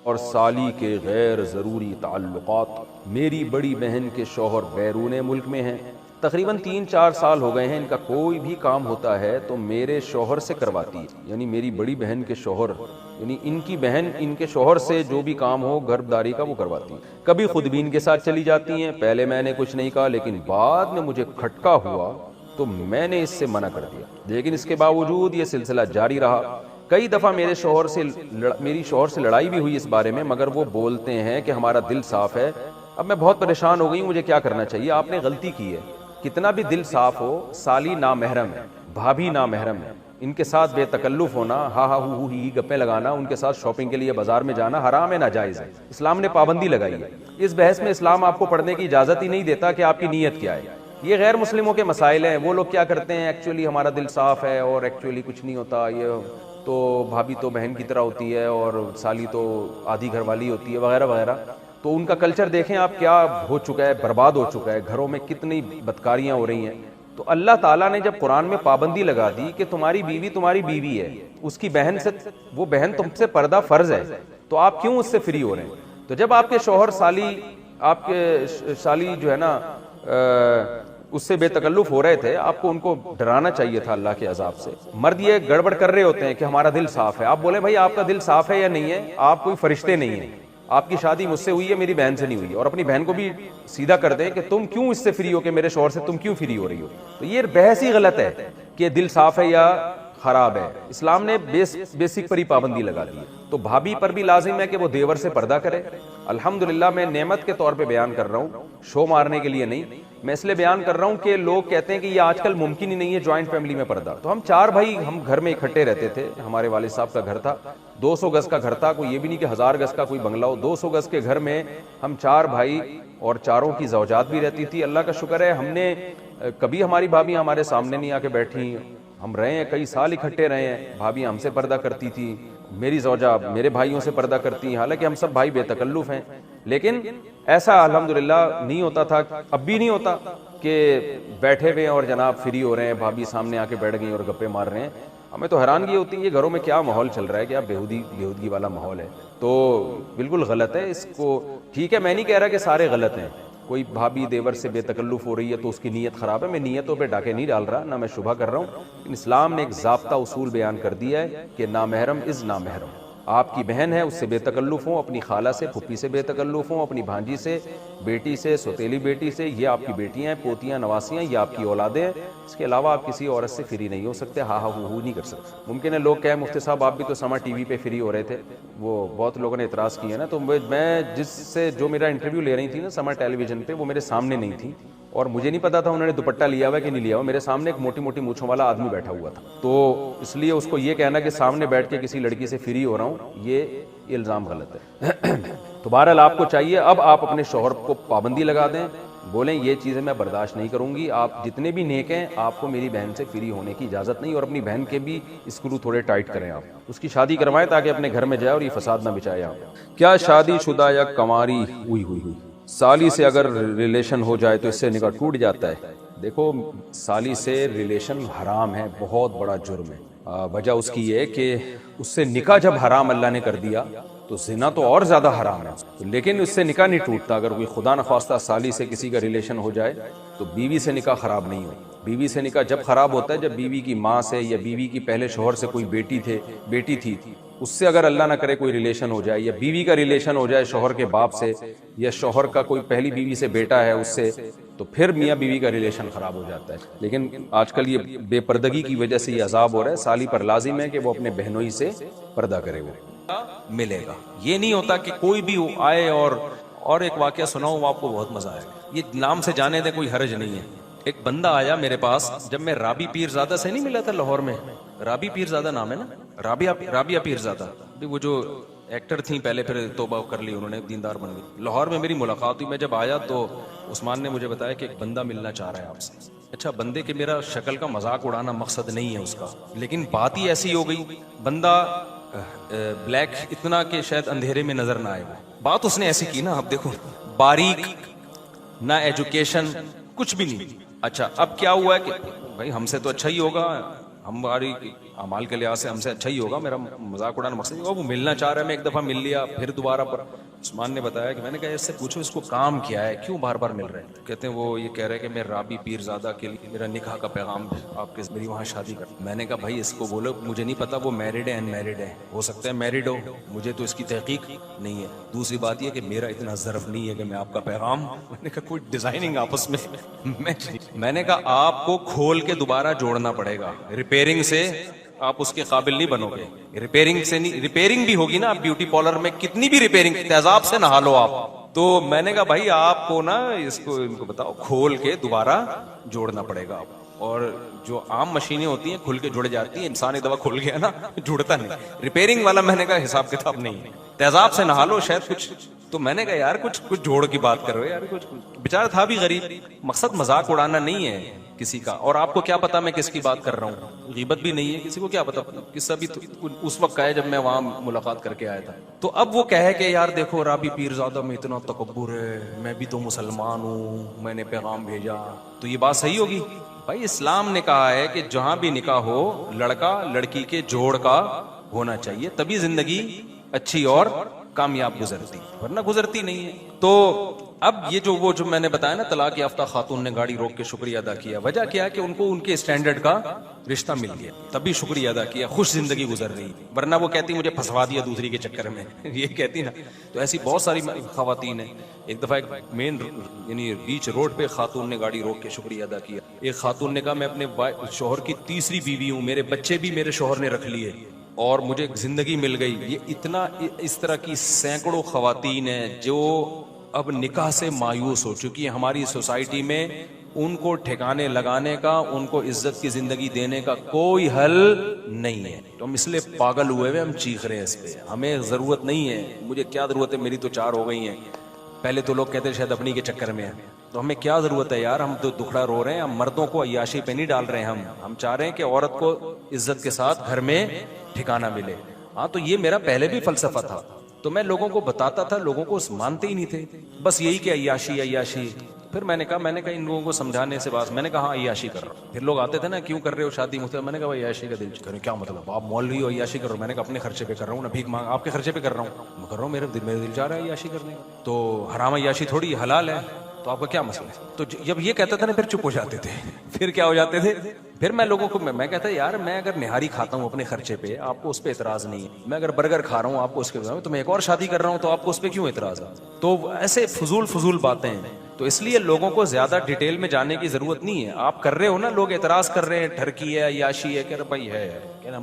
और साली के गैर ज़रूरी ताल्लुकात। मेरी बड़ी बहन के शौहर बैरून मुल्क में हैं, तकरीबन 3-4 साल हो गए हैं। इनका कोई भी काम होता है तो मेरे शौहर से करवाती है, यानी मेरी बड़ी बहन के शौहर, यानी इनकी बहन इनके शौहर से जो भी काम हो गर्भदारी का वो करवाती है। कभी खुद भी इनके साथ चली जाती हैं। पहले मैंने कुछ नहीं कहा, लेकिन बाद में मुझे खटका हुआ तो मैंने इससे मना कर दिया, लेकिन इसके बावजूद ये सिलसिला जारी रहा। कई दफ़ा मेरी शौहर से लड़ाई भी हुई इस बारे में, मगर वो बोलते हैं कि हमारा दिल साफ़ है। अब मैं बहुत परेशान हो गई हूँ, मुझे क्या करना चाहिए? आपने गलती की है। कितना भी दिल साफ हो, साली नामहरम है, भाभी नामहरम है, इनके साथ बेतकल्लुफ होना, हा हा हु ही गप्पे लगाना, उनके साथ शॉपिंग के लिए बाजार में जाना हराम है, नाजायज़ है। इस्लाम ने पाबंदी लगाई है। इस बहस में इस्लाम आपको पढ़ने की इजाज़त ही नहीं देता कि आपकी नीयत क्या है। ये गैर मुस्लिमों के मसाइल हैं। वो लोग क्या करते हैं, एक्चुअली हमारा दिल साफ है और एक्चुअली कुछ नहीं होता, ये तो भाभी तो बहन की तरह होती है और साली तो आधी घरवाली होती है, वगैरह वगैरह। तो उनका कल्चर देखें आप, क्या हो चुका है, बर्बाद हो चुका है। घरों में कितनी बदकारियां हो रही हैं। तो अल्लाह ताला ने जब कुरान में पाबंदी लगा दी कि तुम्हारी बीवी है, उसकी बहन से, वो बहन तुमसे पर्दा फर्ज है, तो आप क्यों उससे फ्री हो रहे हैं? तो जब आपके शौहर आपके साली जो है ना उससे बेतकल्लुफ हो रहे थे, आपको उनको डराना चाहिए था अल्लाह के अजाब से। मर्द ये गड़बड़ कर रहे होते हैं कि हमारा दिल साफ है। आप बोले भाई आपका दिल साफ है या नहीं है, आप कोई फरिश्ते नहीं है, आपकी शादी मुझसे हुई है, मेरी बहन से नहीं हुई। और अपनी बहन को भी सीधा कर दें कि तुम क्यों इससे फ्री हो, कि मेरे शौहर से तुम क्यों फ्री हो रही हो। तो ये बहस ही गलत है कि दिल साफ है या खराब है। इस्लाम ने बेसिक पर ही पाबंदी लगा दी। तो भाभी पर भी लाजिम है कि वो देवर से पर्दा करे। अल्हम्दुलिल्लाह, मैं नेमत के तौर पे बयान कर रहा हूँ, शो मारने के लिए नहीं। मैं इसलिए बयान कर रहा हूँ कि लोग कहते हैं कि ये आजकल मुमकिन ही नहीं है ज्वाइंट फैमिली में पर्दा। तो हम 4 भाई हम घर में इकट्ठे रहते थे। हमारे वालिद साहब का घर था, 200 गज का घर था, कोई ये भी नहीं कि 1000 गज का कोई बंगला हो। 200 गज के घर में हम 4 भाई और चारों की ज़ौजात भी रहती थी। अल्लाह का शुक्र है, हमने कभी हमारी भाभी हमारे सामने नहीं आके बैठी। हम रहे हैं, कई साल इकट्ठे रहे हैं। भाभी हमसे पर्दा करती थी, मेरी ज़ौजा मेरे भाइयों से पर्दा करती हैं। हालांकि हम सब भाई बेतकल्लुफ हैं, लेकिन ऐसा अल्हम्दुलिल्लाह नहीं होता था, अब भी नहीं होता कि बैठे हुए हैं और जनाब फ्री हो रहे हैं, भाभी सामने आके बैठ गई और गप्पे मार रहे हैं। हमें तो हैरानगी होती है, ये घरों में क्या माहौल चल रहा है, क्या बेहूदगी वाला माहौल है। तो बिल्कुल गलत है। इसको ठीक है, मैं नहीं कह रहा कि सारे गलत हैं। कोई भाभी देवर से बेतकल्लुफ हो रही है तो उसकी नीयत ख़राब है, मैं नीयतों पे डाके नहीं डाल रहा, ना मैं शुभा कर रहा हूँ। लेकिन इस्लाम ने एक ज़ाब्ता उसूल बयान कर दिया है कि नामहरम इज़ नामहरम। आपकी बहन है, उससे बेतकल्लुफ हो, अपनी खाला से, फुप्पी से बेतकल्लुफ हो, अपनी भांजी से, बेटी से, सौतेली बेटी से, ये आपकी बेटियां हैं, पोतियां, नवासियां, ये आपकी औलादें हैं। इसके अलावा आप किसी औरत से फ्री नहीं हो सकते, हा हा हू नहीं कर सकते। मुमकिन है लोग कहें मुफ्ती साहब आप भी तो समा टीवी पे फ्री हो रहे थे, वो बहुत लोगों ने इतराज़ किया ना। तो मैं जिससे जो मेरा इंटरव्यू ले रही थी ना समा टेलीविजन पे, वो मेरे सामने नहीं थी और मुझे नहीं पता था उन्होंने दुपट्टा लिया हुआ कि नहीं लिया हुआ। मेरे सामने एक मोटी मोटी मूंछों वाला आदमी बैठा हुआ था, तो इसलिए उसको ये कहना कि सामने बैठ के किसी लड़की से फ्री हो रहा हूँ, ये इल्ज़ाम गलत है। तो बहरहाल आपको चाहिए, अब आप अपने शौहर को पाबंदी लगा दें, बोलें ये चीज़ें मैं बर्दाश्त नहीं करूँगी। आप जितने भी नेक हैं, आपको मेरी बहन से फ्री होने की इजाज़त नहीं। और अपनी बहन के भी स्क्रू थोड़े टाइट करें, आप उसकी शादी करवाएं ताकि अपने घर में जाए और ये फसाद ना बिछाए। आप क्या शादीशुदा या कंवारी हुई साली से अगर रिलेशन हो जाए तो इससे निकाह टूट जाता है? देखो, साली से रिलेशन हराम है, बहुत बड़ा जुर्म है। वजह उसकी ये है कि उससे निकाह जब हराम अल्लाह ने कर दिया तो जिना तो और ज़्यादा हराम है। लेकिन उससे निकाह नहीं टूटता। अगर कोई खुदा न खास्ता साली से किसी का रिलेशन हो जाए तो बीवी से निकाह ख़राब नहीं हो। बीवी से निकाह जब ख़राब होता है जब बीवी की माँ से या बीवी की पहले शौहर से कोई बेटी थी, उससे अगर अल्लाह ना करे कोई रिलेशन हो जाए, या बीवी का रिलेशन हो जाए शौहर के बाप से, या शौहर का कोई पहली बीवी से बेटा है उससे, तो फिर मियाँ बीवी का रिलेशन ख़राब हो जाता है। लेकिन आजकल ये बेपर्दगी की वजह से ये अजाब हो रहा है। साली पर लाजिम है कि वो अपने बहनोई से पर्दा करे, वो मिलेगा। ये नहीं होता कि कोई भी आए और एक वाकया सुनाऊं आपको, बहुत मजा आएगा। ये नाम से जाने दे, कोई हर्ज नहीं है। एक बंदा आया मेरे पास जब मैं राबी पीरजादा से नहीं मिला था लाहौर में। राबी पीरजादा नाम है ना, राबिया पीरजादा, वो जो एक्टर थी पहले, फिर तौबा कर ली उन्होंने, दीनदार बन गई। लाहौर में मेरी मुलाकात हुई। मैं जब आया तो उस्मान ने मुझे बताया कि एक बंदा मिलना चाह रहा है आपसे। अच्छा, बंदे के मेरा शक्ल का मजाक उड़ाना मकसद नहीं है उसका, लेकिन बात ही ऐसी हो गई। बंदा ब्लैक इतना कि शायद अंधेरे में नजर ना आए। वो बात उसने ऐसी की ना, आप देखो, बारीक, ना एजुकेशन, कुछ भी नहीं। अच्छा, अब क्या हुआ है कि भाई हमसे तो अच्छा ही होगा, हमारी अमाल के लिहाज से हमसे अच्छा ही होगा, मेरा मजाक उड़ाना मकसद नहीं। वो मिलना चाह रहा है, मैं एक दफ़ा मिल लिया, फिर दोबारा पर उस्मान ने बताया कि मैंने कहा इससे पूछो इसको काम क्या है, क्यों बार बार मिल रहे हैं। कहते हैं वो ये कह रहे हैं कि मैं राबी पीरजादा के लिए मेरा निकाह का पैगाम आपके मेरी वहाँ शादी कर। मैंने कहा भाई इसको बोलो, मुझे नहीं पता वो मैरिड है अनमैरिड है, हो सकता है मैरिड हो, मुझे तो इसकी तहकीक नहीं है। दूसरी बात यह कि मेरा इतना ज़र्फ नहीं है कि मैं आपका पैगाम, मैंने कहा कोई डिजाइनिंग आपस में मैंने कहा आपको खोल के दोबारा जोड़ना पड़ेगा, रिपेयरिंग से आप उसके काबिल नहीं बनोगे। रिपेयरिंग से नहीं, रिपेयरिंग भी होगी ना, आप ब्यूटी पार्लर में कितनी भी रिपेयरिंग, तेजाब से नहा लो आप। तो मैंने कहा भाई आपको ना इसको इनको बताओ खोल के दोबारा जोड़ना पड़ेगा आप। और जो आम मशीनें होती हैं खुल के जुड़ जाती हैं, इंसान एक दफा खुल गया ना जुड़ता नहीं। रिपेयरिंग वाला मैंने कहा हिसाब किताब नहीं है, तेजाब से नहा लो शायद कुछ। तो मैंने कहा यार कुछ जोड़ की बात कर रहे हो यार, कुछ बेचारा था भी गरीब, मकसद मजाक उड़ाना नहीं है किसी का। और आपको क्या पता मैं किसकी बात कर रहा हूँ, गीबत भी नहीं है, किसी को क्या पता किस्सा भी तो उस वक्त का है जब मैं वहां मुलाकात करके आया था। तो अब वो कहे कि यार देखो राबी पीरजादा में इतना तकब्बुर है, मैं भी तो मुसलमान हूँ, मैंने पैगाम भेजा, तो ये बात सही होगी? भाई इस्लाम ने कहा है कि जहां भी निकाह हो लड़का लड़की के जोड़ का होना चाहिए, तभी जिंदगी अच्छी और कामयाब गुजरती, वरना गुजरती नहीं है। तो अब ये जो मैंने बताया ना, तलाक याफ्ता खातून ने गाड़ी रोक के शुक्रिया अदा किया, वजह क्या है कि उनको उनके स्टैंडर्ड का रिश्ता मिल गया, तभी शुक्रिया अदा किया, खुश जिंदगी गुजर रही थी। वरना वो कहती मुझे फंसवा दिया दूसरी के चक्कर में ये कहती ना। तो ऐसी बहुत सारी खवातीन है। एक दफा एक मेन यानी बीच रोड पे खातून ने गाड़ी रोक के शुक्रिया अदा किया। एक खातून ने कहा मैं अपने शोहर की तीसरी बीवी हूँ, मेरे बच्चे भी मेरे शोहर ने रख लिए और मुझे जिंदगी मिल गई। ये इतना इस तरह की सैकड़ों खवातीन हैं जो अब निकाह से मायूस हो चुकी है। हमारी सोसाइटी में उनको ठिकाने लगाने का, उनको इज्जत की जिंदगी देने का कोई हल नहीं है। तो हम इसलिए पागल हुए हुए हम चीख रहे हैं इस पे। हमें जरूरत नहीं है, मुझे क्या जरूरत है, मेरी तो 4 हो गई हैं। पहले तो लोग कहते शायद अपनी के चक्कर में है, तो हमें क्या जरूरत है यार, हम तो दुखड़ा रो रहे हैं। हम मर्दों को अय्याशी पे नहीं डाल रहे हैं, हम चाह रहे हैं कि औरत को इज्जत के साथ घर में ठिकाना मिले। हाँ, तो ये मेरा पहले भी फलसफा था, तो मैं लोगों को बताता था, लोगों को मानते ही नहीं थे, बस यही कि अय्याशी अय्याशी। फिर मैंने कहा इन लोगों को समझाने से बात, मैंने कहा अय्याशी कर रहा हूँ। फिर लोग आते थे ना, क्यों कर रहे हो शादी मुझसे, मैंने कहा अय्याशी का दिल करें। क्या मतलब, आप मौलवी हो अय्याशी कर रहे हो? मैंने कहा अपने खर्चे पे कर रहा हूँ ना, भीख मांग आपके खर्चे पे कर रहा हूँ, मैं कर रहा हूँ, मेरे दिल चाह रहा है अय्याशी करने का। तो हराम अय्याशी थोड़ी हलाल है, तो आपका क्या मसला है? तो जब ये कहता था ना, फिर चुप हो जाते थे। फिर क्या हो जाते थे, फिर मैं लोगों को मैं कहता यार, मैं अगर निहारी खाता हूँ अपने खर्चे पे, आपको उस पर एतराज नहीं है। मैं अगर बर्गर खा रहा हूँ आपको उसके, तो मैं एक और शादी कर रहा हूँ, तो आपको उस पर क्यों एतराज है? तो ऐसे फजूल बातें हैं। तो इसलिए लोगों को ज्यादा डिटेल में जाने की जरूरत नहीं है। आप कर रहे हो ना, लोग एतराज कर रहे हैं, ठरकी है, अय्याशी है, कह रहे भाई है,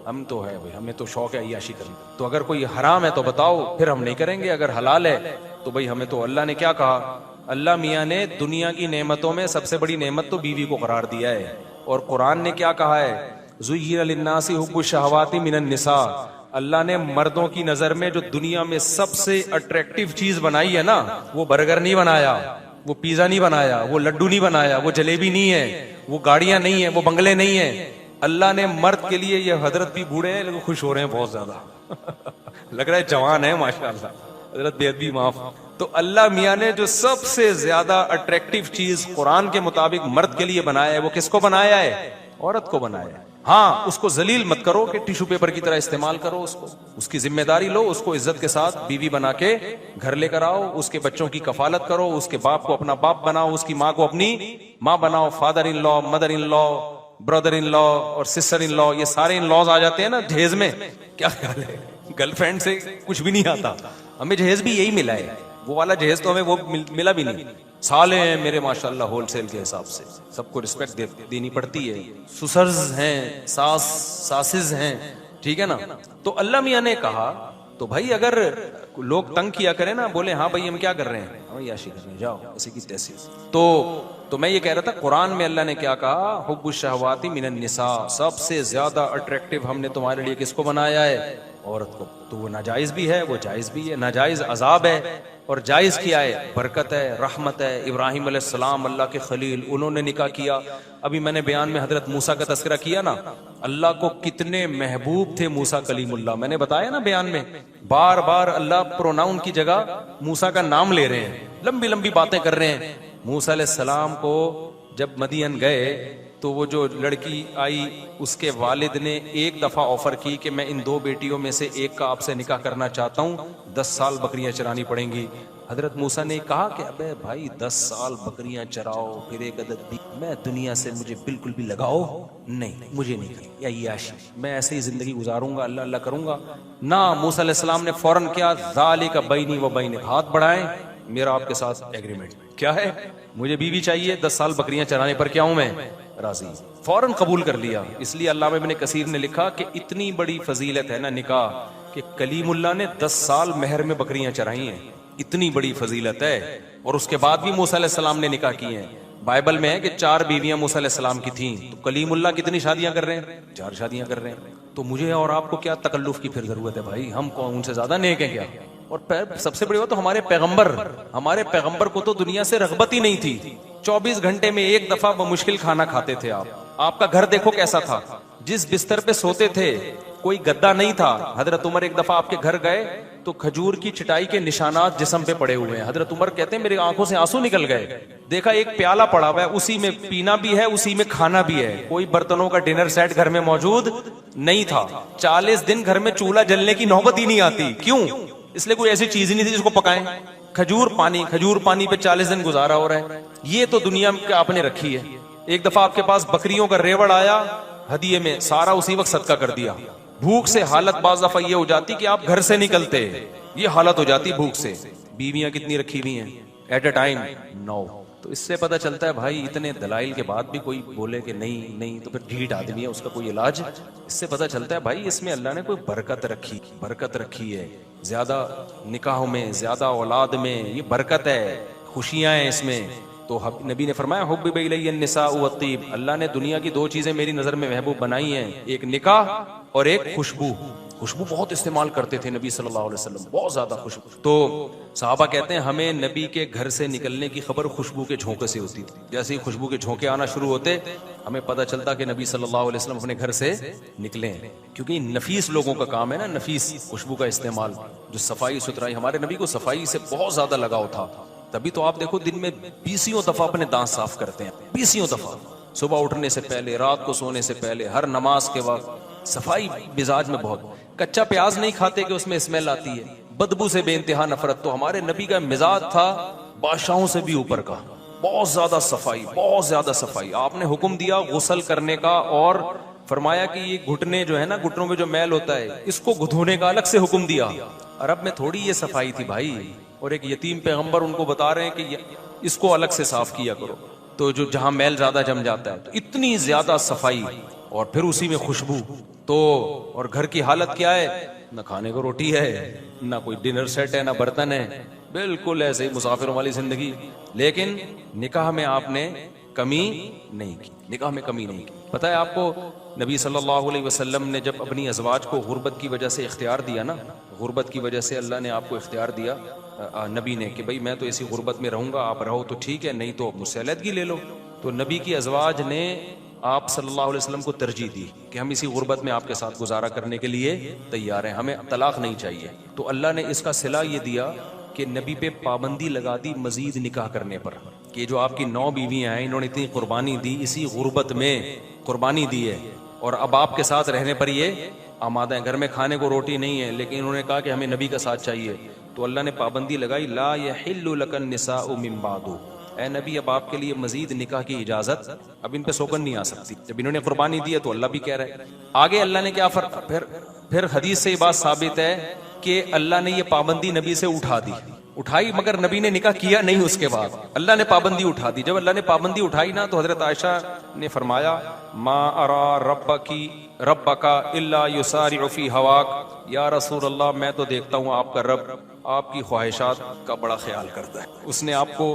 हम तो है भाई, हमें तो शौक है अय्याशी करने। तो अगर कोई हराम है तो बताओ, फिर हम नहीं करेंगे। अगर हलाल है तो भाई हमें तो, अल्लाह ने क्या कहा, अल्लाह मियाँ ने दुनिया की नेमतों में सबसे बड़ी नेमत तो बीवी को करार दिया है। और कुरान ने क्या कहा है, ज़ुय्यिना लिन्नासी हुब्बुश शहवाति मिनन निसा। अल्लाह ने मर्दों की नजर में जो दुनिया में सबसे अट्रैक्टिव चीज बनाई है ना, वो बर्गर नहीं बनाया, वो पिज्जा नहीं बनाया, वो लड्डू नहीं बनाया, वो जलेबी नहीं है, वो गाड़ियां नहीं है, वो बंगले नहीं है। अल्लाह ने मर्द के लिए, ये हजरत भी बूढ़े हैं लेकिन खुश हो रहे हैं बहुत ज्यादा लग रहा है जवान है माशाल्लाह, हजरत बेअदबी माफ। तो अल्लाह मियाँ ने जो सबसे ज्यादा अट्रैक्टिव चीज कुरान के मुताबिक मर्द के लिए बनाया है, वो किसको बनाया है? औरत को बनाया है। हाँ, उसको जलील मत करो कि टिश्यू पेपर की तरह इस्तेमाल करो उसको, उसकी जिम्मेदारी लो, उसको इज्जत के साथ बीवी बना के घर लेकर आओ, उसके बच्चों की कफालत करो, उसके बाप को अपना बाप बनाओ, उसकी माँ को अपनी माँ बनाओ। Father in law, mother in law, brother in law और सिस्टर इन लॉ, ये सारे इन लॉज आ जाते हैं ना जहेज में। क्या ख्याल है, गर्लफ्रेंड से कुछ भी नहीं आता। हमें जहेज भी यही मिला है, वो वाला जहेज तो हमें वो मिला भी नहीं। साले हैं मेरे माशाल्लाह होलसेल के हिसाब से, सबको रिस्पेक्ट देनी पड़ती है। सुसर्स हैं, सासिज हैं, ठीक है ना। तो अल्लाह मियाँ ने कहा, तो भाई अगर लोग तंग किया करें ना, बोले हाँ भाई हम क्या कर रहे हैं, हम याशी कर रहे हैं, जाओ ऐसी की तैसी। तो मैं ये कह रहा था, कुरान में अल्लाह ने क्या कहा, हुब्बुश शहवाति मिनन निसा, सबसे ज्यादा अट्रैक्टिव हमने तुम्हारे लिए किसको बनाया है? औरत को। तो वो नाजायज भी है, वो जायज भी है। नाजायज अजाब है और जायज क्या है? बरकत है, रहमत है। इब्राहिम अलैहिस्सलाम अल्लाह के खलील, उन्होंने निकाह किया। अभी मैंने बयान में हजरत मूसा का तस्करा किया ना, अल्लाह को कितने महबूब थे मूसा कलीमुल्लाह। मैंने बताया ना बयान में, बार बार अल्लाह प्रोनाउन की जगह मूसा का नाम ले रहे हैं, लंबी लंबी बातें कर रहे हैं। मूसा अलैहिस्सलाम को जब मदियन गए तो वो जो लड़की आई उसके वालिद ने एक दफा ऑफर की कि मैं इन 2 बेटियों में से एक का आपसे निकाह करना चाहता हूँ, 10 साल बकरियां चरानी पड़ेंगी। हजरत मूसा ने कहा कि अबे भाई 10 साल बकरियां चराओ फिर एक अदद दी, मैं दुनिया से मुझे बिल्कुल भी लगाओ नहीं, मुझे नहीं करनी, या याशी, मैं ऐसे ही जिंदगी गुजारूंगा, अल्लाह अल्लाह करूंगा ना। मूसा अलैहिस्सलाम ने फौरन क्या, ज़ालिका बैनी व बैन, हाथ बढ़ाएं, मेरा आपके साथ एग्रीमेंट क्या है, मुझे बीवी चाहिए, 10 साल बकरियां चराने पर क्या हूं मैं राजी। फौरन कबूल कर लिया। इसलिए अल्लामा इब्न कसीर ने लिखा कि इतनी बड़ी फजीलत है ना निकाह कि कलीमुल्लाह ने 10 साल महर में बकरियां चराई हैं, इतनी बड़ी फजीलत है। और उसके बाद भी मूसा अलैहिस्सलाम ने निकाह किए हैं। बाइबल में है कि 4 बीवियां मूसा अलैहिस्सलाम की थीं, तो कलीमुल्लाह कितनी शादियां कर रहे हैं, 4 शादियां कर रहे हैं। तो मुझे और आपको क्या तकल्लुफ की फिर जरूरत है भाई, हम कौन उनसे ज्यादा नेक हैं क्या। और सबसे बड़ी बात तो हमारे पैगंबर को तो दुनिया से रगबत ही नहीं थी। 24 घंटे में एक दफा बमुश्किल खाना खाते थे आप। आपका घर देखो कैसा था, जिस बिस्तर पे सोते थे कोई गद्दा नहीं था। हजरत उमर एक दफा आपके घर गए तो खजूर की चटाई के निशानात जिस्म पे पड़े हुए हैं। हजरत उमर कहते हैं मेरी आंखों से आंसू निकल गए। देखा एक प्याला पड़ा हुआ है, उसी में पीना भी है, उसी में खाना भी है, कोई बर्तनों का डिनर सेट घर में मौजूद नहीं था। 40 दिन घर में चूल्हा जलने की नौबत ही नहीं आती। क्यों? इसलिए कोई ऐसी चीज ही नहीं थी जिसको पकाएं। खजूर पानी पे 40 दिन गुजारा हो रहा है। ये तो दुनिया में आपने रखी है। एक दफा आपके पास बकरियों का रेवड़ आया हदिये में, सारा उसी वक्त सदका कर दिया। भूख से हालत बाज दफा ये हो जाती कि आप घर से निकलते, ये हालत हो जाती भूख से। बीवियां कितनी रखी हुई हैं एट अ टाइम 9। तो इससे पता चलता है भाई इतने दलाइल के बाद भी कोई बोले कि नहीं नहीं, तो फिर ढीठ आदमी है, उसका कोई इलाज। इससे पता चलता है भाई इसमें अल्लाह ने कोई बरकत रखी है। ज्यादा निकाहों में, ज्यादा औलाद में ये बरकत है, खुशियां हैं इसमें। तो नबी ने फरमाया हुब्बिब इलैया निसाउ वत्तीब, अल्लाह ने दुनिया की 2 चीजें मेरी नजर में महबूब बनाई हैं, एक निकाह और एक खुशबू। खुशबू बहुत इस्तेमाल करते थे नबी सल्लल्लाहु अलैहि वसल्लम, बहुत ज्यादा खुशबू। तो सहाबा कहते हैं हमें नबी के घर से निकलने की खबर खुशबू के झोंके से होती थी। जैसे ही खुशबू के झोंके आना शुरू होते हमें पता चलता कि नबी सल्लल्लाहु अलैहि वसल्लम अपने घर से निकले हैं। क्योंकि नफीस लोगों का काम है ना, नफीस खुशबू का इस्तेमाल, जो सफाई सुथराई। हमारे नबी को सफाई से बहुत ज्यादा लगाव था, तभी तो आप देखो दिन में 20 दफा अपने दांत साफ करते हैं, 20 दफा, सुबह उठने से पहले, रात को सोने से पहले, हर नमाज के वक्त। सफाई मिजाज में बहुत। कच्चा प्याज नहीं खाते कि उसमें स्मेल आती है, बदबू से बेइंतहा नफरत। तो हमारे नबी का मिजाज था बादशाहों से भी ऊपर का, बहुत ज्यादा सफाई, बहुत ज्यादा सफाई। आपने हुक्म दिया गुस्ल करने का और फरमाया कि ये घुटने जो है ना, घुटनों में जो मैल होता है इसको धोने का अलग से हुक्म दिया। अरब में थोड़ी ये सफाई थी भाई। और एक यतीम पैगंबर उनको बता रहे हैं कि इसको अलग से साफ किया करो, तो जो जहां मैल ज्यादा जम जाता है। तो इतनी ज्यादा सफाई और फिर उसी में खुशबू। तो और घर की हालत क्या है, ना खाने को रोटी है, ना कोई डिनर सेट है, ना बर्तन है, बिल्कुल ऐसे ही मुसाफिरों वाली जिंदगी। लेकिन निकाह में आपने कमी नहीं की, निकाह में कमी नहीं की। पता है आपको नबी सल्लल्लाहु अलैहि वसल्लम ने जब अपनी अज़वाज को गुर्बत की वजह से इख्तियार दिया ना, गुर्बत की वजह से अल्लाह ने आपको इख्तियार दिया नबी ने कि भाई मैं तो इसी गुर्बत में रहूंगा, आप रहो तो ठीक है, नहीं तो मुझसे अलहदगी ले लो। तो नबी की अज़वाज ने आप सल्लल्लाहु अलैहि वसल्लम को तरजीह दी कि हम इसी गुर्बत में आपके साथ गुजारा करने के लिए तैयार हैं, हमें तलाक नहीं चाहिए। तो अल्लाह ने इसका सिला ये दिया कि नबी पे पाबंदी लगा दी मजीद निकाह करने पर, कि जो आपकी 9 बीवियां हैं इन्होंने इतनी कुर्बानी दी, इसी गुर्बत में कुर्बानी दी है, और अब आपके साथ रहने पर ये आमादा है। घर में खाने को रोटी नहीं है, लेकिन इन्होंने कहा कि हमें नबी का साथ चाहिए। तो अल्लाह ने पाबंदी लगाई, ला यहिल्लु लकन निसाउ मिन बादु, ए नबी अब आपके लिए मजीद निकाह की इजाजत, अब इन पे सौगन नहीं आ सकती। जब इन्होंने कुर्बानी दी है तो अल्लाह भी कह रहा है। आगे अल्लाह ने क्या फिर हदीस से ये बात साबित है कि अल्लाह ने ये पाबंदी नबी से उठाई, मगर नबी ने निकाह किया नहीं। उसके बाद अल्लाह ने पाबंदी उठा दी। जब अल्लाह ने पाबंदी उठाई ना, तो हजरत आयशा ने फरमाया, मा अरा रब्बका इल्ला युसारिउ फी हवाक, या रसूल अल्लाह मैं तो देखता हूँ आपका रब आपकी ख्वाहिशात का बड़ा ख्याल करता है, उसने आपको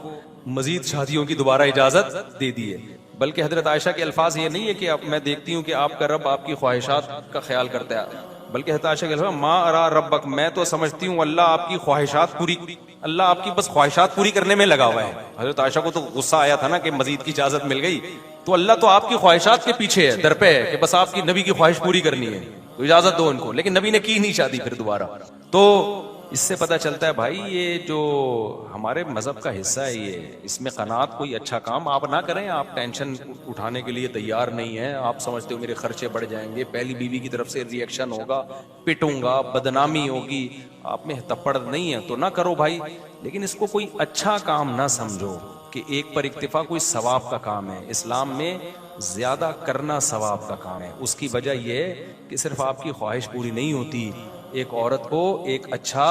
मजीद शादियों की दोबारा इजाजत दे दी है। बल्कि हजरत आयशा के अल्फाज ये नहीं है कि मैं देखती हूँ कि आपका रब आपकी ख्वाहिशात का ख्याल करता है, बल्कि हजरत आयशा के अल्फाज, माँ अरा रब्बक, मैं तो समझती हूँ अल्लाह आपकी ख्वाहिशात पूरी, अल्लाह आपकी बस ख्वाहिशात पूरी करने में लगा हुआ है। हजरत आयशा को तो गुस्सा आया था ना कि मजीद की इजाजत मिल गई, तो अल्लाह तो आपकी ख्वाहिशात के पीछे है, दर पे है कि बस आपकी नबी की ख्वाहिश पूरी करनी है, तो इजाजत दो उनको। लेकिन नबी ने की नहीं शादी फिर दोबारा। तो इससे पता चलता है भाई ये जो हमारे मजहब का हिस्सा है ये, इसमें कनात कोई अच्छा काम आप ना करें। आप टेंशन उठाने के लिए तैयार नहीं है, आप समझते हो मेरे खर्चे बढ़ जाएंगे, पहली बीवी की तरफ से रिएक्शन होगा, पिटूंगा, बदनामी होगी, आप में तप्पड़ नहीं है तो ना करो भाई। लेकिन इसको कोई अच्छा काम ना समझो कि एक पर इक्तिफा कोई सवाब का काम है। इस्लाम में ज्यादा करना सवाब का काम है। उसकी वजह यह है कि सिर्फ आपकी ख्वाहिश पूरी नहीं होती, एक औरत को एक अच्छा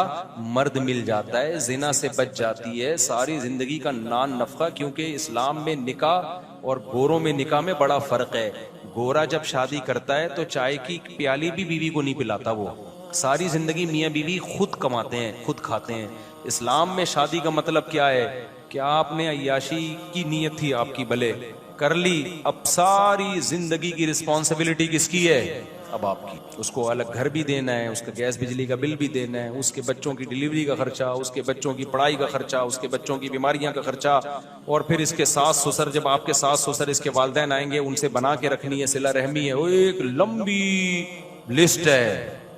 मर्द मिल जाता है, जिना से बच जाती है, सारी जिंदगी का नान नफका। क्योंकि इस्लाम में निकाह और गोरों में निकाह में बड़ा फर्क है। गोरा जब शादी करता है तो चाय की प्याली भी बीवी को नहीं पिलाता, वो सारी जिंदगी मियाँ बीवी खुद कमाते हैं, खुद खाते हैं। इस्लाम में शादी का मतलब क्या है? क्या आपने अय्याशी की नीयत थी आपकी, भले कर ली, अब सारी जिंदगी की रिस्पॉन्सिबिलिटी किसकी है? अब आपकी। उसको अलग घर भी देना है, उसका गैस बिजली का बिल भी देना है, उसके बच्चों की डिलीवरी का खर्चा, उसके बच्चों की पढ़ाई का खर्चा, उसके बच्चों की बीमारियां का खर्चा, और फिर इसके सास ससुर, जब आपके सास ससुर इसके वालिदैन आएंगे उनसे बना के रखनी है, सिला रहमी है, वो एक लंबी लिस्ट है।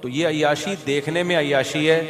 तो ये अय्याशी देखने में अय्याशी है,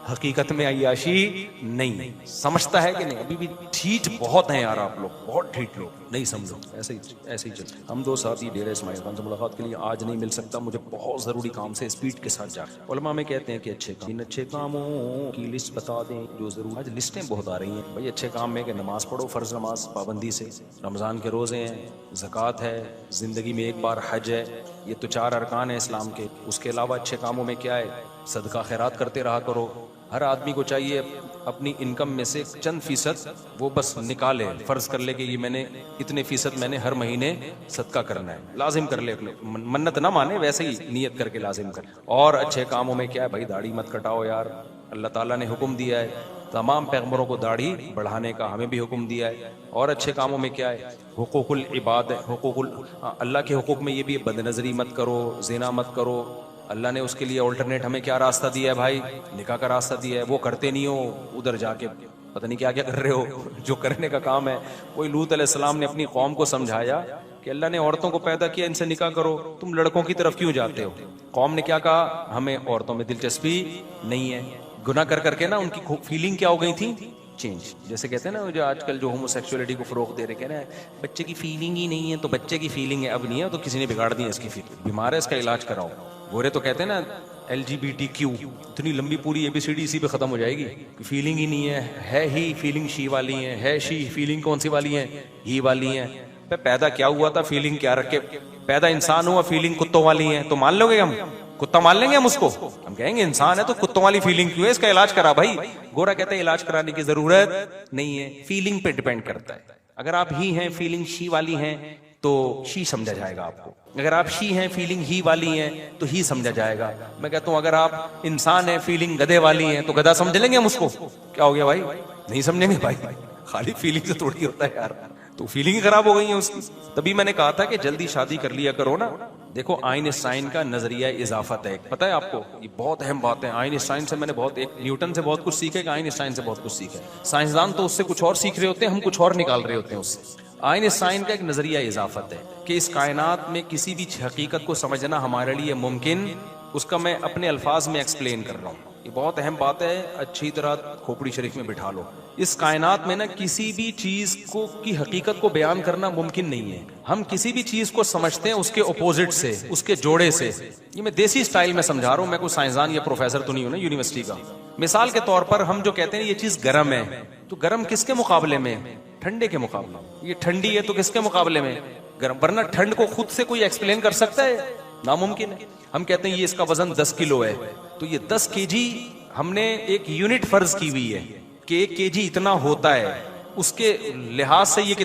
हकीकत में अय्याशी नहीं। समझता है कि नहीं? अभी भी ठीठ बहुत हैं यार, आप लोग बहुत ठीठ लोग, नहीं समझो। ऐसे ही चलते। हम दो साथी डेरा इस्माइल खान से मुलाकात के लिए आज नहीं मिल सकता, मुझे बहुत जरूरी काम से स्पीड के साथ जा। उलमा में कहते हैं कि अच्छे कामों की लिस्ट बता दें जो जरूर। आज लिस्टें बहुत आ रही हैं भाई अच्छे काम में, कि नमाज पढ़ो, फर्ज नमाज पाबंदी से, रमजान के रोजे हैं, ज़कात है, जिंदगी में एक बार हज है, ये तो 4 अरकान है इस्लाम के। उसके अलावा अच्छे कामों में क्या है? सदका खैरात करते रहा करो। हर आदमी को चाहिए अपनी इनकम में से चंद फीसद वो बस निकाले, फर्ज कर ले कि ये मैंने इतने फीसद मैंने हर महीने सदका करना है, लाजिम कर ले। मन्नत ना माने, वैसे ही नियत करके लाजिम कर। और अच्छे कामों में क्या है भाई? दाढ़ी मत कटाओ यार, अल्लाह ताला ने हुक्म दिया है, तमाम पैगंबरों को दाढ़ी बढ़ाने का हमें भी हुक्म दिया है। और अच्छे कामों में क्या है? हुकूकुल इबाद, हुकूकुल अल्लाह के हुकूक में ये भी, बदनजरी मत करो, ज़िना मत करो। अल्लाह ने उसके लिए ऑल्टरनेट हमें क्या रास्ता दिया है भाई? निकाह का रास्ता दिया है। वो करते नहीं हो, उधर जाके पता नहीं क्या क्या कर रहे हो, जो करने का काम है। कोई लूत अलैहिस्सलाम ने अपनी कौम को समझाया कि अल्लाह ने औरतों को पैदा किया, इनसे निकाह करो, तुम लड़कों की तरफ क्यों जाते हो? कौम ने क्या कहा? हमें औरतों में दिलचस्पी नहीं है। गुनाह कर करके ना उनकी फीलिंग क्या हो गई थी? चेंज। जैसे कहते हैं ना, जो आजकल जो होमोसेक्सुअलिटी को फरोग दे रहे, कहना है बच्चे की फीलिंग ही नहीं है, तो बच्चे की फीलिंग है, अब नहीं है तो किसी ने बिगाड़ दी है इसकी फीलिंग, बीमार है, इसका इलाज कराओ। गोरे तो कहते हैं ना LGBTQ, इतनी लंबी पूरी ABCD इसी पे खत्म हो जाएगी। फीलिंग ही नहीं है ही फीलिंग शी वाली है शी फीलिंग कौन सी वाली है? ही वाली है। पैदा क्या हुआ था? फीलिंग क्या रखे? पैदा इंसान हुआ, फीलिंग कुत्तों वाली है, तो मान लोगे हम? कुत्ता मान लेंगे हम उसको? हम कहेंगे इंसान है तो कुत्तों वाली फीलिंग क्यों है, इसका इलाज करा भाई। गोरा कहता है इलाज कराने की जरूरत नहीं है, फीलिंग पे डिपेंड करता है। अगर आप ही हैं, फीलिंग शी वाली हैं, तो शी समझा जाएगा आपको। अगर आप शी हैं, फीलिंग ही वाली हैं, तो ही समझा जाएगा। मैं कहता हूं अगर आप इंसान हैं, फीलिंग गधे वाली हैं, तो गधा समझ लेंगे हम उसको? क्या हो गया भाई? नहीं समझेंगे भाई, खाली फीलिंग से थोड़ी होता है यार, तो फीलिंग खराब हो गई है उसकी। तभी मैंने कहा था कि जल्दी शादी कर लिया करो ना। देखो आइंस्टाइन का नजरिया इजाफत है, पता है आपको? ये बहुत अहम बात है। आइंस्टाइन से मैंने बहुत, एक न्यूटन से बहुत कुछ सीखा है, आइंस्टाइन से बहुत कुछ सीखा है। साइंसदान तो उससे कुछ और सीख रहे होते हैं, हम कुछ और निकाल रहे होते हैं उससे। आइंस्टाइन का एक नजरिया इजाफत है कि इस कायनात में किसी भी हकीकत को समझना हमारे लिए मुमकिन, उसका मैं अपने अल्फाज में एक्सप्लेन कर रहा हूँ। ये बहुत अहम बात है, अच्छी तरह खोपड़ी शरीफ में बिठा लो। इस कायनात में ना किसी भी चीज को की हकीकत को बयान करना मुमकिन नहीं है। हम किसी भी चीज को समझते हैं उसके अपोजिट से, उसके जोड़े से। ये मैं देसी स्टाइल में समझा रहा हूँ, मैं कोई साइंसदान या प्रोफेसर तो नहीं हूं ना यूनिवर्सिटी का। मिसाल के तौर पर हम जो कहते हैं ये चीज गर्म है, तो गर्म किसके मुकाबले में? ठंडे के मुकाबले। ये ठंडी है तो किसके मुकाबले में? गर्म। वरना ठंड को खुद से कोई एक्सप्लेन कर सकता है? नामुमकिन है। हम कहते हैं ये इसका वजन 10 किलो है, तो ये 10 kg हमने एक यूनिट फर्ज की हुई है कि 1 kg इतना होता है, उसके लिहाज से ये कितना